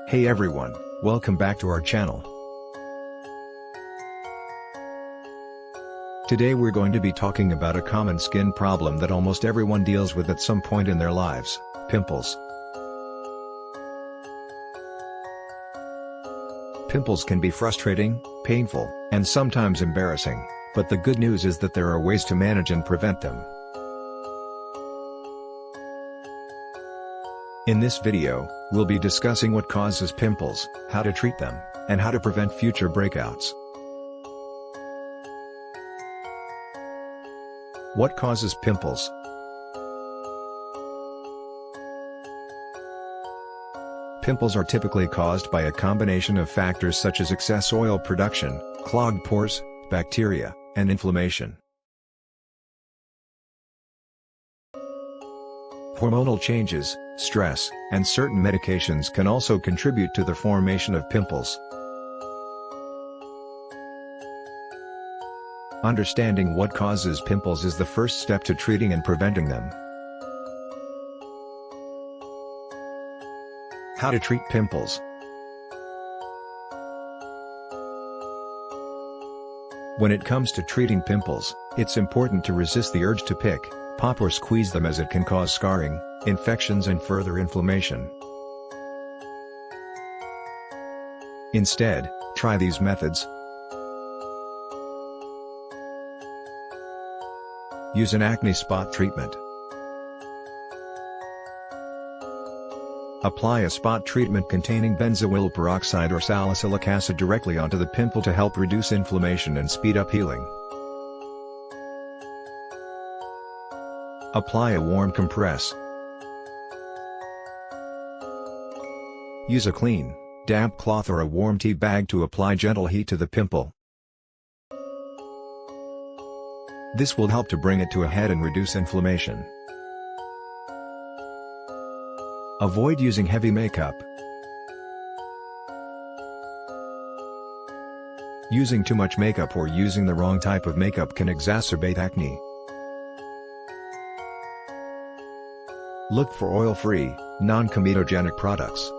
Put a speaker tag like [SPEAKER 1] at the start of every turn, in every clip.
[SPEAKER 1] Hey everyone, welcome back to our channel. Today we're going to be talking about a common skin problem that almost everyone deals with at some point in their lives: pimples. Pimples can be frustrating, painful, and sometimes embarrassing, but the good news is that there are ways to manage and prevent them. In this video, we'll be discussing what causes pimples, how to treat them, and how to prevent future breakouts. What causes pimples? Pimples are typically caused by a combination of factors such as excess oil production, clogged pores, bacteria, and inflammation. Hormonal changes, stress, and certain medications can also contribute to the formation of pimples. Understanding what causes pimples is the first step to treating and preventing them. How to treat pimples. When it comes to treating pimples, it's important to resist the urge to pick, pop or squeeze them, as it can cause scarring, infections and further inflammation. Instead, try these methods. Use an acne spot treatment. Apply a spot treatment containing benzoyl peroxide or salicylic acid directly onto the pimple to help reduce inflammation and speed up healing. Apply a warm compress. Use a clean, damp cloth or a warm tea bag to apply gentle heat to the pimple. This will help to bring it to a head and reduce inflammation. Avoid using heavy makeup. Using too much makeup or using the wrong type of makeup can exacerbate acne. Look for oil-free, non-comedogenic products.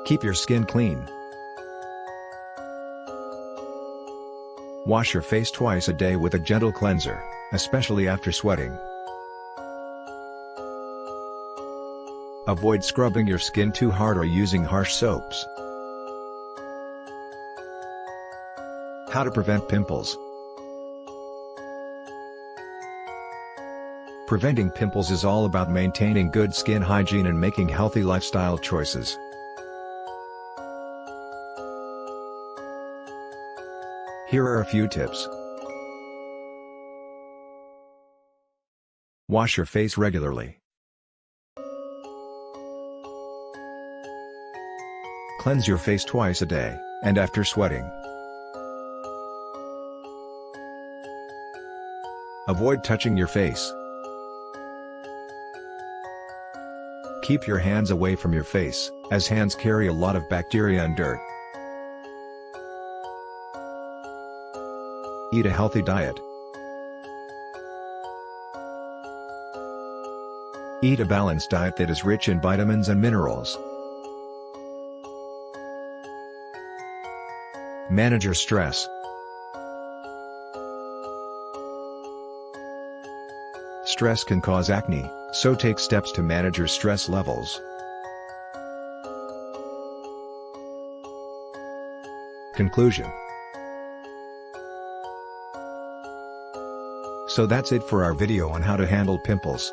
[SPEAKER 1] Keep your skin clean. Wash your face twice a day with a gentle cleanser, especially after sweating. Avoid scrubbing your skin too hard or using harsh soaps. How to prevent pimples. Preventing pimples is all about maintaining good skin hygiene and making healthy lifestyle choices. Here are a few tips. Wash your face regularly. Cleanse your face twice a day, and after sweating. Avoid touching your face. Keep your hands away from your face, as hands carry a lot of bacteria and dirt. Eat a healthy diet. Eat a balanced diet that is rich in vitamins and minerals. Manage your stress. Stress can cause acne, so take steps to manage your stress levels. Conclusion. So that's it for our video on how to handle pimples.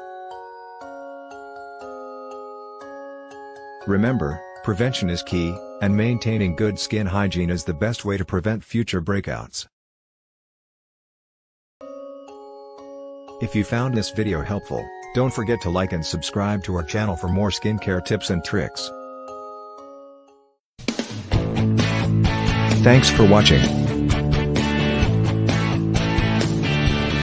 [SPEAKER 1] Remember, prevention is key, and maintaining good skin hygiene is the best way to prevent future breakouts. If you found this video helpful, don't forget to like and subscribe to our channel for more skincare tips and tricks. Thanks for watching.